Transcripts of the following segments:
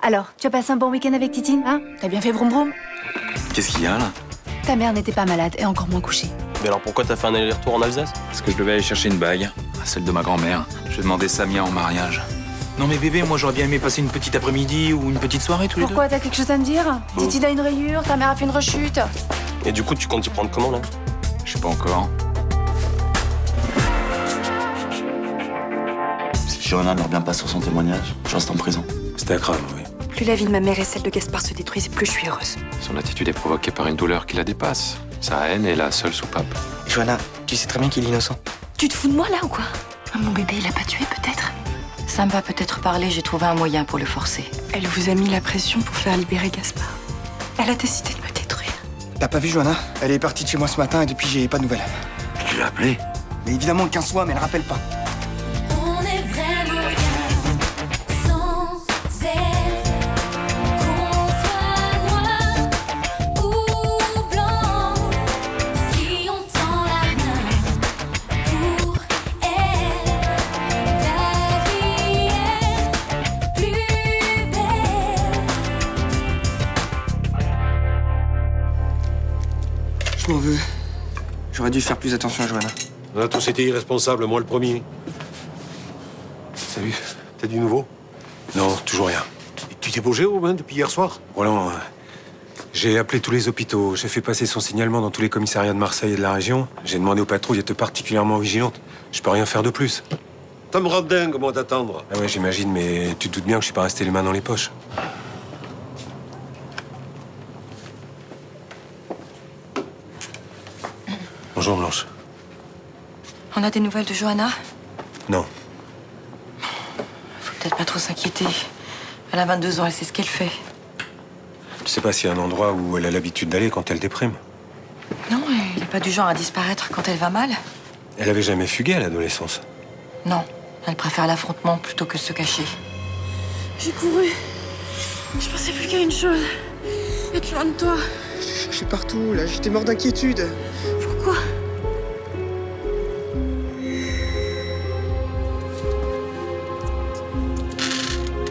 Alors, tu as passé un bon week-end avec Titine, hein? T'as bien fait broum broum? Qu'est-ce qu'il y a là? Ta mère n'était pas malade et encore moins couchée. Mais alors pourquoi t'as fait un aller-retour en Alsace? Parce que je devais aller chercher une bague, celle de ma grand-mère. Je demandais Samia en mariage. Non mais bébé, moi j'aurais bien aimé passer une petite après-midi ou une petite soirée tous les deux. Pourquoi? T'as quelque chose à me dire? Titine a une rayure, ta mère a fait une rechute. Et du coup, tu comptes y prendre comment là? Je sais pas encore. Si Johanna ne revient pas sur son témoignage, je reste en prison. C'était grave, oui. Plus la vie de ma mère et celle de Gaspard se détruisent, plus je suis heureuse. Son attitude est provoquée par une douleur qui la dépasse. Sa haine est la seule soupape. Johanna, tu sais très bien qu'il est innocent. Tu te fous de moi là ou quoi? Mon bébé, il a pas tué peut-être? Ça me va peut-être parler, j'ai trouvé un moyen pour le forcer. Elle vous a mis la pression pour faire libérer Gaspard. Elle a décidé de me détruire. T'as pas vu Johanna? Elle est partie de chez moi ce matin et depuis j'ai pas de nouvelles. Tu l'as appelée? Mais évidemment 15 fois, mais elle rappelle pas. On est vraiment bien sans elle. Qu'on soit noir ou blanc, si on tend la main pour elle, la vie est plus belle. Je m'en veux. J'aurais dû faire plus attention à Johanna. On a tous été irresponsables, moi le premier. Salut. T'as du nouveau? Non, toujours rien. Et tu t'es bougé, Robin, depuis hier soir? Roland, j'ai appelé tous les hôpitaux. J'ai fait passer son signalement dans tous les commissariats de Marseille et de la région. J'ai demandé aux patrouilles d'être particulièrement vigilantes. Je peux rien faire de plus. Ça me rend dingue, moi, d'attendre. Ah ouais, j'imagine, mais tu te doutes bien que je suis pas resté les mains dans les poches. Bonjour, Blanche. On a des nouvelles de Johanna? Non. Faut peut-être pas trop s'inquiéter. Elle a 22 ans, elle sait ce qu'elle fait. Tu sais pas s'il y a un endroit où elle a l'habitude d'aller quand elle déprime? Non, elle n'est pas du genre à disparaître quand elle va mal. Elle avait jamais fugué à l'adolescence. Non, elle préfère l'affrontement plutôt que se cacher. J'ai couru. Je pensais plus qu'à une chose. Être loin de toi. Je suis partout, là, j'étais mort d'inquiétude. Pourquoi?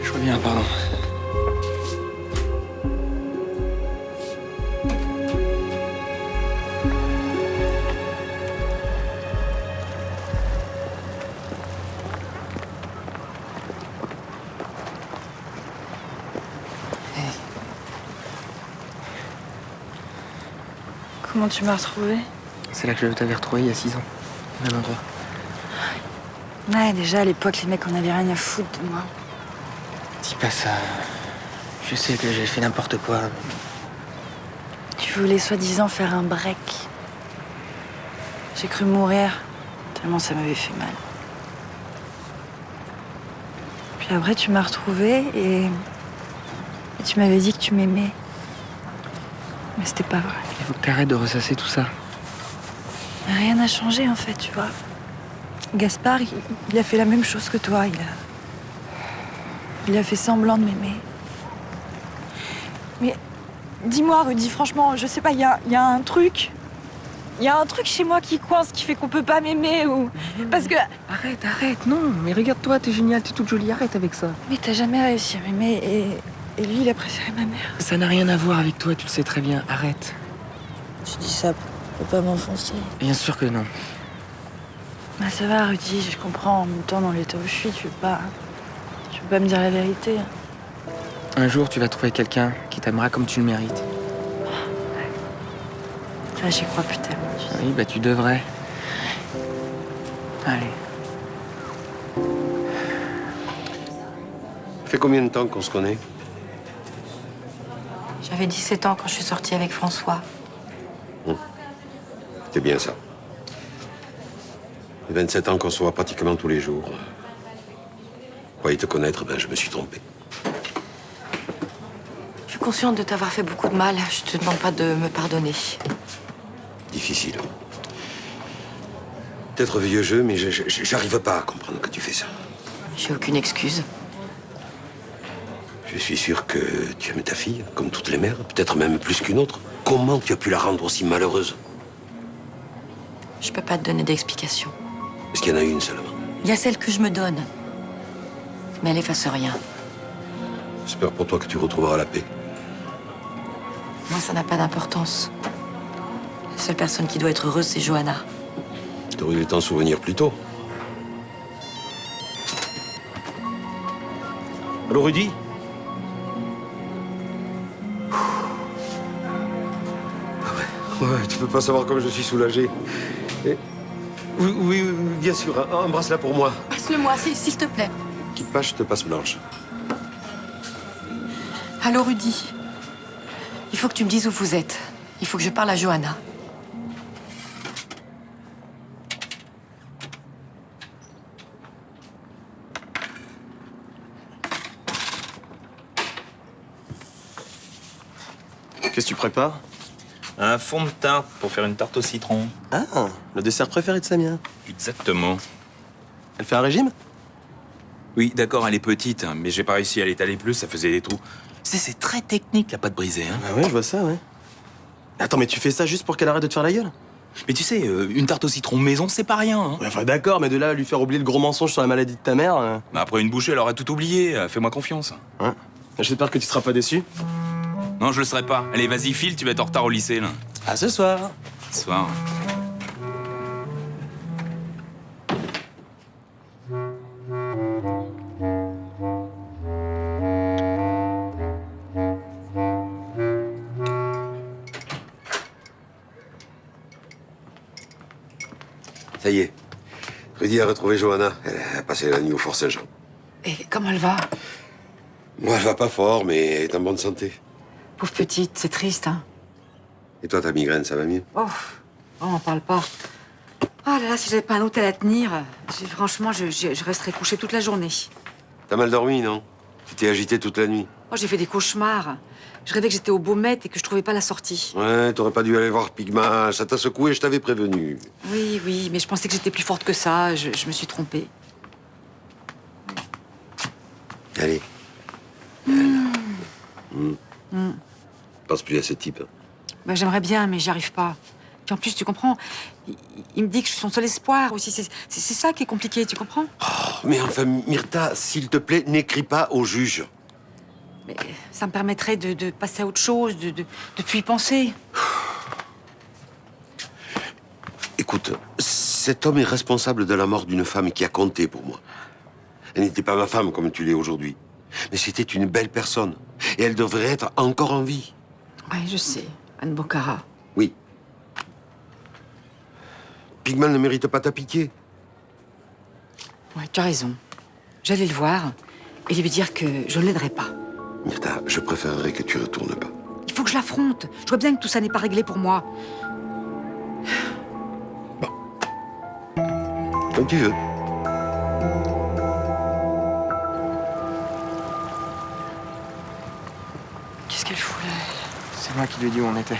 Je reviens, pardon. Comment tu m'as retrouvée? C'est là que je t'avais retrouvé il y a 6 ans. Au même endroit. Ouais, déjà à l'époque, les mecs en avaient rien à foutre de moi. Dis pas ça. Je sais que j'ai fait n'importe quoi. Tu voulais soi-disant faire un break. J'ai cru mourir, tellement ça m'avait fait mal. Puis après, tu m'as retrouvée et tu m'avais dit que tu m'aimais. Mais c'était pas vrai. Il faut que t'arrêtes de ressasser tout ça. Rien n'a changé en fait, tu vois. Gaspard, il a fait la même chose que toi. Il a fait semblant de m'aimer. Mais dis-moi, Rudy, franchement, je sais pas, il y a un truc. Il y a un truc chez moi qui coince, qui fait qu'on peut pas m'aimer ou. Parce que. Arrête, non. Mais regarde-toi, t'es géniale, t'es toute jolie, arrête avec ça. Mais t'as jamais réussi à m'aimer et lui, il a préféré ma mère. Ça n'a rien à voir avec toi, tu le sais très bien, arrête. Tu dis ça pour pas m'enfoncer. Bien sûr que non. Bah ça va, Rudy, je comprends. En même temps, dans l'état où je suis, tu veux pas me dire la vérité. Un jour, tu vas trouver quelqu'un qui t'aimera comme tu le mérites. Ça, j'y crois plus tellement. Tu sais. Oui, bah tu devrais. Allez. Ça fait combien de temps qu'on se connaît? J'avais 17 ans quand je suis sortie avec François. C'est bien ça. Il y a 27 ans qu'on se voit pratiquement tous les jours. Croyez te connaître, ben je me suis trompé. Je suis consciente de t'avoir fait beaucoup de mal. Je te demande pas de me pardonner. Difficile. Peut-être vieux jeu, mais j'arrive pas à comprendre que tu fais ça. J'ai aucune excuse. Je suis sûr que tu aimes ta fille, comme toutes les mères, peut-être même plus qu'une autre. Comment tu as pu la rendre aussi malheureuse? Je peux pas te donner d'explication. Est-ce qu'il y en a une seulement? Il y a celle que je me donne. Mais elle efface rien. J'espère pour toi que tu retrouveras la paix. Moi, ça n'a pas d'importance. La seule personne qui doit être heureuse, c'est Johanna. T'aurais dû t'en souvenir plus tôt. Allô, Rudy? Ouais, tu peux pas savoir comme je suis soulagé. Oui, oui, bien sûr. Embrasse-la pour moi. Passe-le-moi, s'il te plaît. Quitte pas, je te passe Blanche. Allô, Rudy. Il faut que tu me dises où vous êtes. Il faut que je parle à Johanna. Qu'est-ce que tu prépares? Un fond de tarte pour faire une tarte au citron. Ah, le dessert préféré de Samia. Exactement. Elle fait un régime? Oui, d'accord, elle est petite, hein, mais j'ai pas réussi à l'étaler plus, ça faisait des trous. C'est très technique, la pâte brisée. Hein. Ah ouais, je vois ça, ouais. Attends, mais tu fais ça juste pour qu'elle arrête de te faire la gueule? Mais tu sais, une tarte au citron maison, c'est pas rien. Hein. Ouais, enfin d'accord, mais de là à lui faire oublier le gros mensonge sur la maladie de ta mère... Mais après une bouchée, elle aurait tout oublié. Fais-moi confiance. Ouais. J'espère que tu seras pas déçu. Non, je le serai pas. Allez, vas-y, file, tu vas être en retard au lycée, là. À ce soir. Ce soir. Ça y est. Rudy a retrouvé Johanna. Elle a passé la nuit au Fort Saint-Jean. Et comment elle va? Moi, elle va pas fort, mais elle est en bonne santé. Pauvre petite, c'est triste, hein? Et toi, ta migraine, ça va mieux? Oh, on n'en parle pas. Oh là là, si j'avais pas un hôtel à tenir, franchement, je resterais couchée toute la journée. T'as mal dormi, non? Tu t'es agité toute la nuit. Oh, j'ai fait des cauchemars. Je rêvais que j'étais au Baumet et que je trouvais pas la sortie. Ouais, t'aurais pas dû aller voir Pigma. Ça t'a secoué, je t'avais prévenu. Oui, mais je pensais que j'étais plus forte que ça. Je me suis trompée. Allez. Pense plus à ce type. Bah, j'aimerais bien, mais j'y arrive pas. Puis en plus, tu comprends, il me dit que je suis son seul espoir aussi. C'est ça qui est compliqué, tu comprends? Oh, mais enfin, Myrta, s'il te plaît, n'écris pas au juge. Mais ça me permettrait de passer à autre chose, de plus y penser. Écoute, cet homme est responsable de la mort d'une femme qui a compté pour moi. Elle n'était pas ma femme comme tu l'es aujourd'hui. Mais c'était une belle personne. Et elle devrait être encore en vie. Oui, je sais. Anne Bocara. Oui. Pigman ne mérite pas ta pitié. Ouais, tu as raison. J'allais le voir et lui dire que je ne l'aiderai pas. Myrta, je préférerais que tu retournes pas. Il faut que je l'affronte. Je vois bien que tout ça n'est pas réglé pour moi. Comme tu veux. Qu'est-ce qu'elle fout là? C'est moi qui lui ai dit où on était.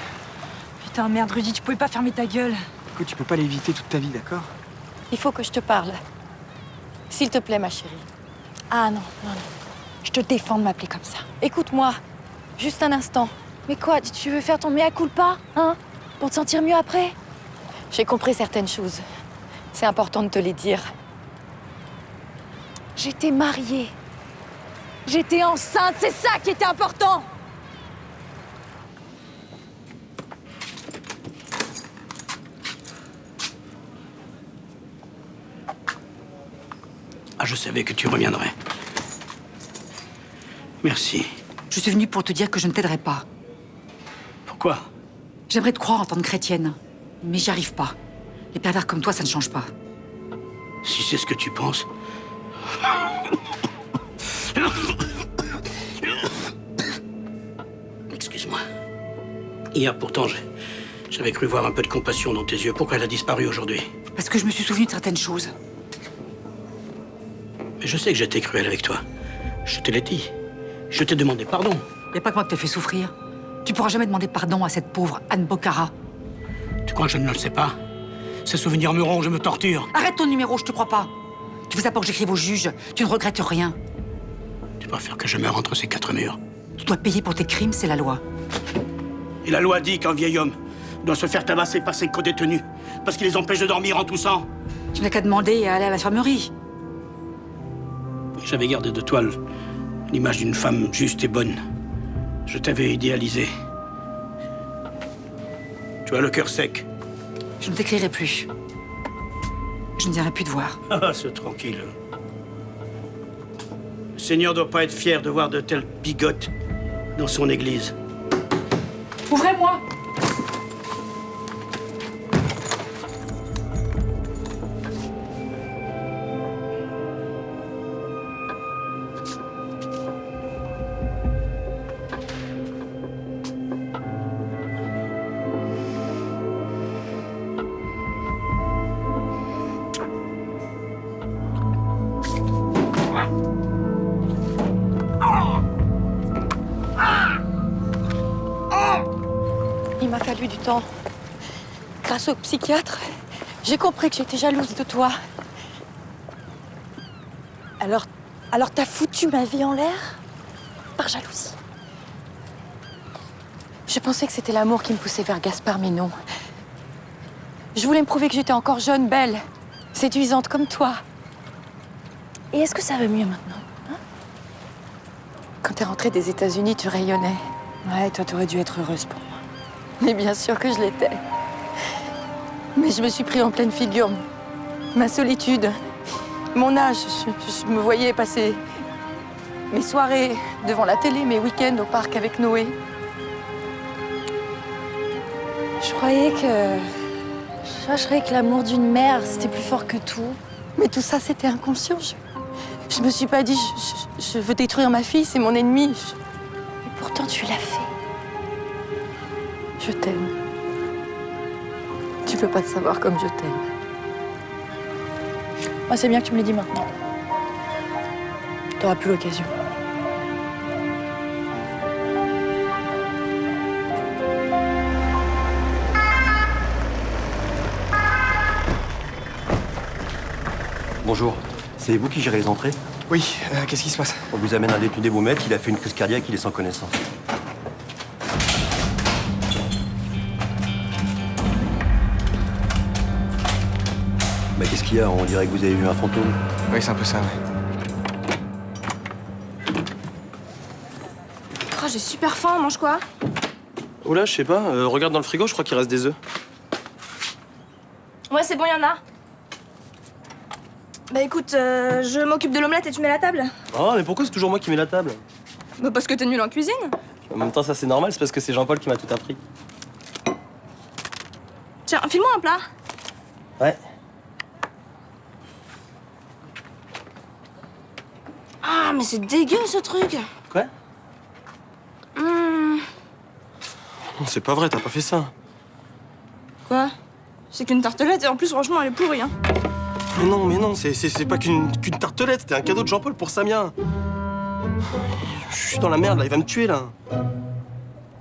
Putain, merde, Rudy, tu pouvais pas fermer ta gueule. Écoute, tu peux pas l'éviter toute ta vie, d'accord? Il faut que je te parle. S'il te plaît, ma chérie. Ah non. Je te défends de m'appeler comme ça. Écoute-moi, juste un instant. Mais quoi, tu veux faire ton mea culpa, hein? Pour te sentir mieux après? J'ai compris certaines choses. C'est important de te les dire. J'étais mariée. J'étais enceinte, c'est ça qui était important! Ah, je savais que tu reviendrais. Merci. Je suis venue pour te dire que je ne t'aiderai pas. Pourquoi? J'aimerais te croire en tant que chrétienne, mais j'y arrive pas. Les pervers comme toi, ça ne change pas. Si c'est ce que tu penses. Excuse-moi. Hier, pourtant, j'avais cru voir un peu de compassion dans tes yeux. Pourquoi elle a disparu aujourd'hui? Parce que je me suis souvenu de certaines choses. Mais je sais que j'étais cruel avec toi. Je te l'ai dit. Je t'ai demandé pardon. Y a pas que moi qui t'ai fait souffrir. Tu pourras jamais demander pardon à cette pauvre Anne Bocara. Tu crois que je ne le sais pas? Ces souvenirs me rongent, je me torture. Arrête ton numéro, je te crois pas. Tu fais ça pour que j'écrive au juge. Tu ne regrettes rien. Tu préfères que je meure entre ces quatre murs. Tu dois payer pour tes crimes, c'est la loi. Et la loi dit qu'un vieil homme doit se faire tabasser par ses co-détenus parce qu'il les empêche de dormir en toussant. Tu n'as qu'à demander à aller à l'infirmerie. J'avais gardé de toi L'image d'une femme juste et bonne. Je t'avais idéalisé. Tu as le cœur sec. Je ne t'écrirai plus. Je ne dirai plus de voir. Ah, c'est tranquille. Le Seigneur doit pas être fier de voir de telles bigotes dans son église. Ouvrez-moi! Il m'a fallu du temps. Grâce au psychiatre, j'ai compris que j'étais jalouse de toi. Alors t'as foutu ma vie en l'air par jalousie. Je pensais que c'était l'amour qui me poussait vers Gaspard, mais non. Je voulais me prouver que j'étais encore jeune, belle, séduisante comme toi. Et est-ce que ça va mieux maintenant, hein? Quand t'es rentrée des États-Unis, tu rayonnais. Ouais, toi, t'aurais dû être heureuse pour moi. Mais bien sûr que je l'étais. Mais je me suis pris en pleine figure. Ma solitude, mon âge, je me voyais passer mes soirées devant la télé, mes week-ends au parc avec Noé. Je croyais que l'amour d'une mère, c'était plus fort que tout. Mais tout ça, c'était inconscient. Je me suis pas dit, je veux détruire ma fille, c'est mon ennemi. Et pourtant, tu l'as fait. Je t'aime. Tu peux pas te savoir comme je t'aime. Moi, c'est bien que tu me l'aies dit maintenant. T'auras plus l'occasion. Bonjour. C'est vous qui gérez les entrées? Oui, qu'est-ce qui se passe? On vous amène un détenu des Baumettes, il a fait une crise cardiaque, il est sans connaissance. Bah qu'est-ce qu'il y a? On dirait que vous avez vu un fantôme. Oui, c'est un peu ça, ouais. Oh, j'ai super faim, on mange quoi? Oula, je sais pas, regarde dans le frigo, je crois qu'il reste des œufs. Ouais, c'est bon, y en a. Bah écoute, je m'occupe de l'omelette et tu mets la table. Oh, mais pourquoi c'est toujours moi qui mets la table? Bah parce que t'es nul en cuisine. En même temps, ça c'est normal, c'est parce que c'est Jean-Paul qui m'a tout appris. Tiens, file-moi un plat. Ouais. Ah, mais c'est dégueu ce truc. Quoi? Non, c'est pas vrai, t'as pas fait ça. Quoi? C'est qu'une tartelette et en plus, franchement, elle est pourrie, hein. Mais non, c'est pas qu'une tartelette, c'était un cadeau de Jean-Paul pour Samien. Je suis dans la merde là, il va me tuer là.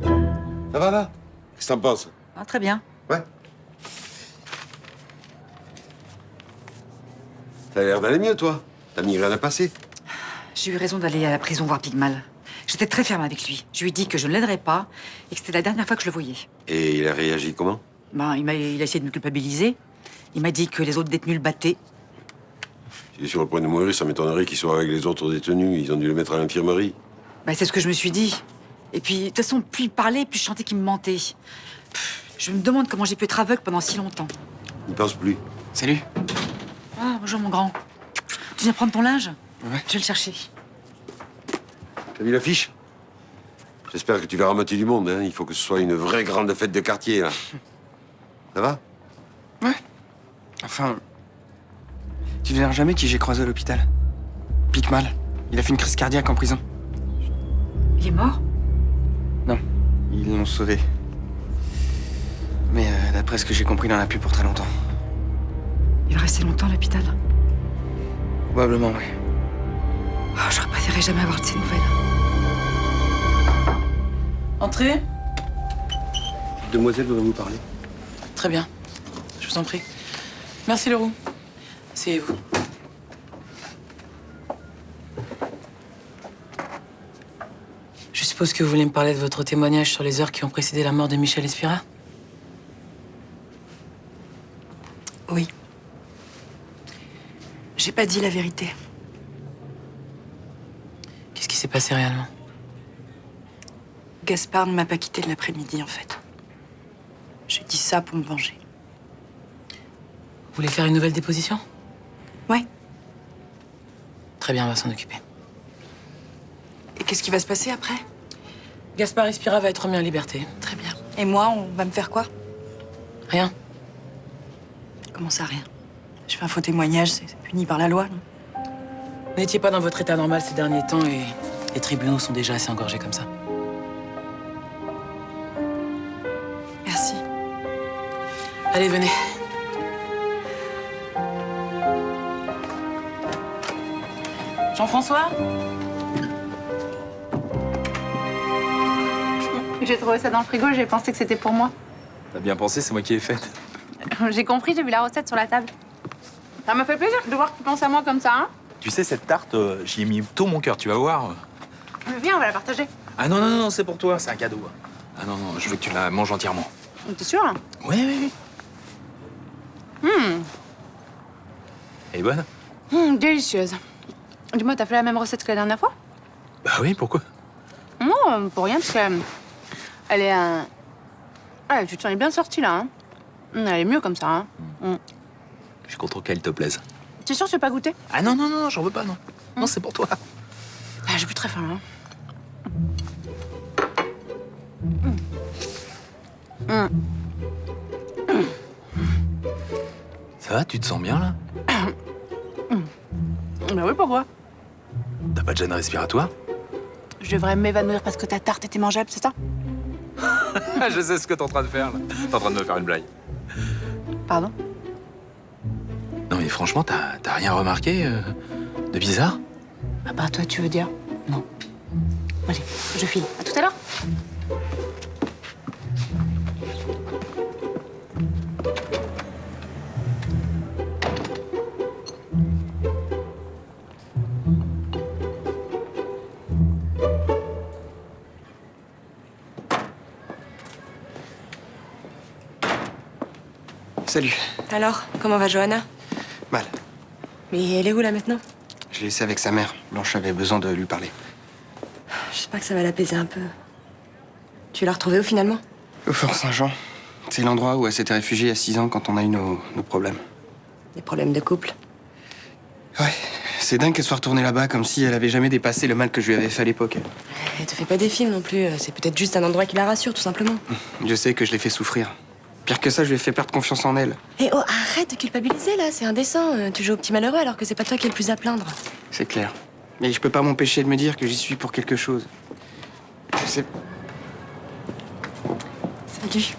Ça va là? Qu'est-ce que t'en penses? Ah, très bien. Ouais. T'as l'air d'aller mieux, toi. T'as mis rien à passer. J'ai eu raison d'aller à la prison voir Pigmal. J'étais très ferme avec lui. Je lui ai dit que je ne l'aiderais pas et que c'était la dernière fois que je le voyais. Et il a réagi comment? Ben, il a essayé de me culpabiliser. Il m'a dit que les autres détenus le battaient. S'il est sur le point de mourir, ça m'étonnerait qu'il soit avec les autres détenus. Ils ont dû le mettre à l'infirmerie. Ben, c'est ce que je me suis dit. Et puis, de toute façon, plus il parlait, plus je sentais qu'il me mentait. Je me demande comment j'ai pu être aveugle pendant si longtemps. Il pense plus. Salut. Ah, bonjour mon grand. Tu viens prendre ton linge? Ouais. Je vais le chercher. T'as vu l'affiche? J'espère que tu verras moitié du monde, hein. Il faut que ce soit une vraie grande fête de quartier, là. Ça va? Ouais. Enfin... Tu verras jamais qui j'ai croisé à l'hôpital. Picmal. Il a fait une crise cardiaque en prison. Il est mort? Non. Ils l'ont sauvé. Mais d'après ce que j'ai compris, il en a plus pour très longtemps. Il va rester longtemps à l'hôpital? Probablement, oui. Oh, j'aurais préféré jamais avoir de ces nouvelles. Entrez. Demoiselle voudrait vous parler. Très bien. Je vous en prie. Merci, Leroux. Asseyez-vous. Je suppose que vous voulez me parler de votre témoignage sur les heures qui ont précédé la mort de Michel Espira? Oui. J'ai pas dit la vérité. Qu'est-ce qui s'est passé réellement? Gaspard ne m'a pas quitté de l'après-midi, en fait. J'ai dit ça pour me venger. Vous voulez faire une nouvelle déposition? Ouais. Très bien, on va s'en occuper. Et qu'est-ce qui va se passer après? Gaspard Espira va être remis en liberté. Très bien. Et moi, on va me faire quoi? Rien. Comment ça, rien? Je fais un faux témoignage, c'est puni par la loi, non? Vous n'étiez pas dans votre état normal ces derniers temps et les tribunaux sont déjà assez engorgés comme ça. Merci. Allez, venez. Jean-François? J'ai trouvé ça dans le frigo, j'ai pensé que c'était pour moi. T'as bien pensé, c'est moi qui ai fait. J'ai compris, j'ai vu la recette sur la table. Ça m'a fait plaisir de voir que tu penses à moi comme ça, hein? Tu sais, cette tarte, j'y ai mis tout mon cœur, tu vas voir. Viens, on va la partager. Ah non, non, non, c'est pour toi, c'est un cadeau. Ah non, non, je veux que tu la manges entièrement. T'es sûr? Oui, oui, oui. Elle est bonne? Délicieuse. Dis-moi, t'as fait la même recette que la dernière fois? Bah oui, pourquoi? Non, pour rien, parce qu'elle elle est un... Ah, tu t'en es bien sortie, là, hein? Elle est mieux comme ça, hein? Je suis content qu'elle te plaise. T'es sûr que tu n'as pas goûté? Ah non, non, non, j'en veux pas, non. Non, c'est pour toi. Ah, j'ai plus très faim, là. Ça va, tu te sens bien, là? Bah oui, pourquoi? T'as pas de gêne respiratoire? Je devrais m'évanouir parce que ta tarte était mangeable, c'est ça? Je sais ce que t'es en train de faire, là. T'es en train de me faire une blague. Pardon? Non, mais franchement, t'as rien remarqué de bizarre? Ah bah, toi, tu veux dire? Non. Allez, je file. À tout à l'heure. Salut. Alors, comment va Johanna? Mal. Mais elle est où là maintenant? Je l'ai laissée avec sa mère. Blanche avait besoin de lui parler. J'espère que ça va l'apaiser un peu. Tu l'as retrouvée où finalement? Au Fort Saint-Jean. C'est l'endroit où elle s'était réfugiée il y a 6 ans quand on a eu nos problèmes. Des problèmes de couple? Ouais. C'est dingue qu'elle soit retournée là-bas comme si elle avait jamais dépassé le mal que je lui avais fait à l'époque. Elle te fait pas des films non plus. C'est peut-être juste un endroit qui la rassure, tout simplement. Je sais que je l'ai fait souffrir. Pire que ça, je lui ai fait perdre confiance en elle. Et oh, arrête de culpabiliser là, c'est indécent. Tu joues au petit malheureux alors que c'est pas toi qui es le plus à plaindre. C'est clair. Mais je peux pas m'empêcher de me dire que j'y suis pour quelque chose. Je sais... Salut.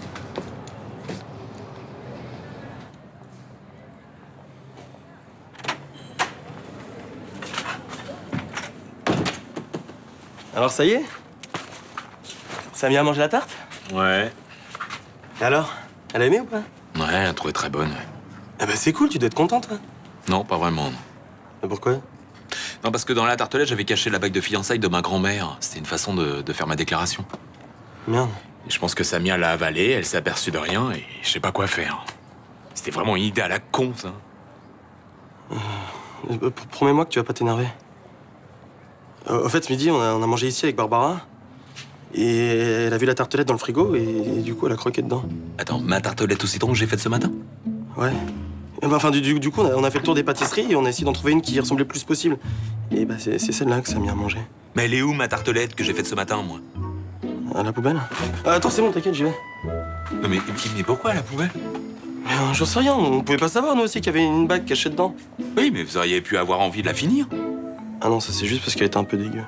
Alors ça y est? Samia a mangé la tarte? Ouais. Et alors? Elle a aimé ou pas? Ouais, elle a trouvé très bonne, ouais. Eh ben c'est cool, tu dois être contente, toi. Non, pas vraiment, non. Mais pourquoi? Non, parce que dans la tartelette, j'avais caché la bague de fiançailles de ma grand-mère. C'était une façon de faire ma déclaration. Merde. Et je pense que Samia l'a avalée, elle s'est aperçue de rien et je sais pas quoi faire. C'était vraiment une idée à la con, ça. Promets-moi que tu vas pas t'énerver. Au fait, ce midi, on a mangé ici avec Barbara. Et elle a vu la tartelette dans le frigo et du coup, elle a croqué dedans. Attends, ma tartelette au citron que j'ai faite ce matin? Ouais. Et ben, enfin, du coup, on a fait le tour des pâtisseries et on a essayé d'en trouver une qui ressemblait le plus possible. Et bah, c'est celle-là que Samia a mangé. Mais elle est où, ma tartelette que j'ai faite ce matin, moi? À la poubelle? Attends, c'est bon, t'inquiète, j'y vais. Non, mais pourquoi à la poubelle? J'en sais rien, on pouvait pas savoir, nous aussi, qu'il y avait une bague cachée dedans. Oui, mais vous auriez pu avoir envie de la finir. Ah non, ça c'est juste parce qu'elle était un peu dégueu.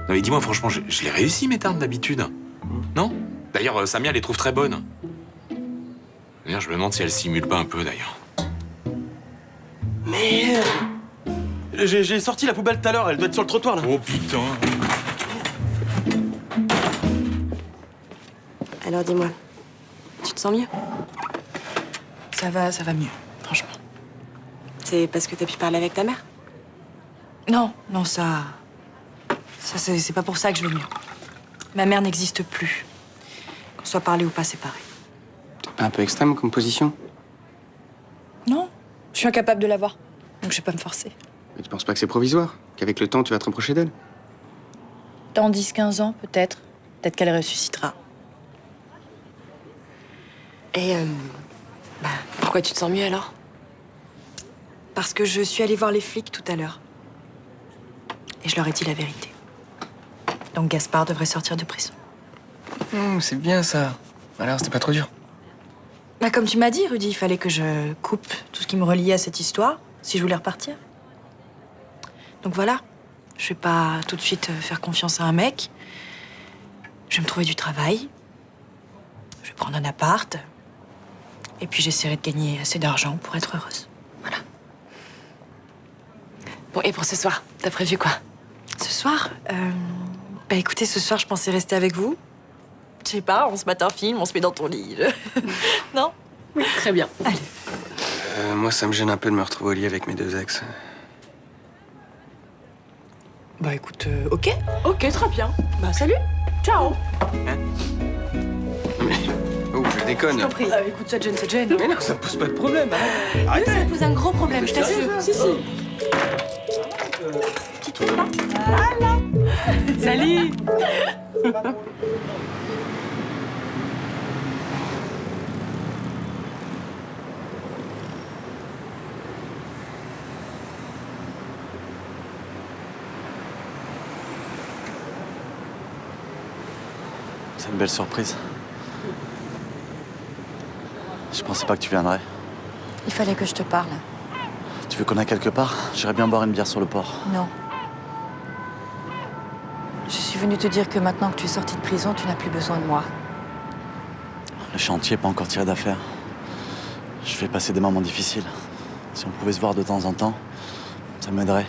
Non mais dis-moi franchement, je l'ai réussi mes tartes d'habitude. Non? D'ailleurs, Samia les trouve très bonnes. D'ailleurs, je me demande si elle simule pas un peu d'ailleurs. Merde! J'ai sorti la poubelle tout à l'heure, elle doit être sur le trottoir là. Oh putain! Alors dis-moi, tu te sens mieux? Ça va mieux, franchement. C'est parce que t'as pu parler avec ta mère? Non, non, ça c'est pas pour ça que je vais mieux. Ma mère n'existe plus. Qu'on soit parlé ou pas, c'est pareil. Un peu extrême comme position. Non, je suis incapable de la voir, donc je vais pas me forcer. Mais tu penses pas que c'est provisoire? Qu'avec le temps, tu vas te rapprocher d'elle? Dans 10-15 ans, peut-être. Peut-être qu'elle ressuscitera. Et Pourquoi tu te sens mieux alors? parce que je suis allée voir les flics tout à l'heure. Et je leur ai dit la vérité. Donc Gaspard devrait sortir de prison. C'est bien ça. Alors, c'était pas trop dur. Bah, comme tu m'as dit, Rudy, il fallait que je coupe tout ce qui me reliait à cette histoire, si je voulais repartir. Donc voilà. Je vais pas tout de suite faire confiance à un mec. Je vais me trouver du travail. Je vais prendre un appart. Et puis j'essaierai de gagner assez d'argent pour être heureuse. Bon, et pour ce soir, t'as prévu quoi? Ce soir Bah écoutez, ce soir, je pensais rester avec vous. Je sais pas, on se mate un film, on se met dans ton lit. Non? Oui, très bien. Allez. Moi, ça me gêne un peu de me retrouver au lit avec mes deux ex. Bah écoute, ok. Ok, très bien. Bah salut. Ciao. Oh, je déconne. Je t'en prie. Écoute, ça te gêne, ça te gêne. Mais non, ça pose pas de problème. Oui, ça pose un gros problème, je t'assure. Si, si. Petit truc là. Voilà. Salut. C'est une belle surprise. Je pensais pas que tu viendrais. Il fallait que je te parle. Tu veux qu'on aille quelque part? J'irais bien boire une bière sur le port. Non. Je suis venue te dire que maintenant que tu es sortie de prison, tu n'as plus besoin de moi. Le chantier n'est pas encore tiré d'affaire. Je vais passer des moments difficiles. Si on pouvait se voir de temps en temps, ça m'aiderait.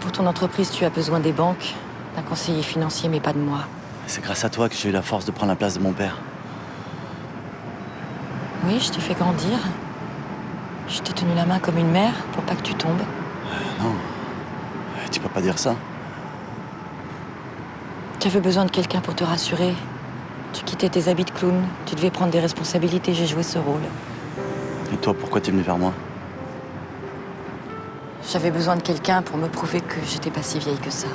Pour ton entreprise, tu as besoin des banques, d'un conseiller financier, mais pas de moi. C'est grâce à toi que j'ai eu la force de prendre la place de mon père. Oui, je t'ai fait grandir. Je t'ai tenu la main comme une mère pour pas que tu tombes. Non, tu peux pas dire ça. Tu avais besoin de quelqu'un pour te rassurer. Tu quittais tes habits de clown, tu devais prendre des responsabilités, j'ai joué ce rôle. Et toi, pourquoi t'es venu vers moi? J'avais besoin de quelqu'un pour me prouver que j'étais pas si vieille que ça.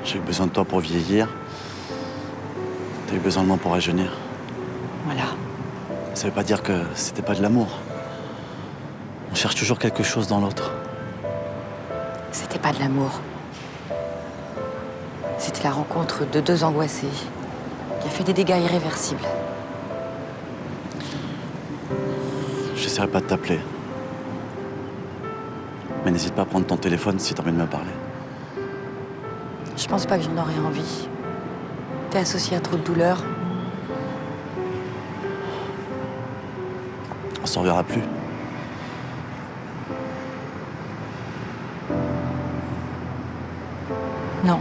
J'ai eu besoin de toi pour vieillir. T'as eu besoin de moi pour rajeunir. Voilà. Ça veut pas dire que c'était pas de l'amour. On cherche toujours quelque chose dans l'autre. C'était pas de l'amour. C'était la rencontre de deux angoissés qui a fait des dégâts irréversibles. J'essaierai pas de t'appeler. Mais n'hésite pas à prendre ton téléphone si t'as envie de me parler. Je pense pas que j'en aurais envie. T'es associé à trop de douleurs. On s'en reverra plus. Non.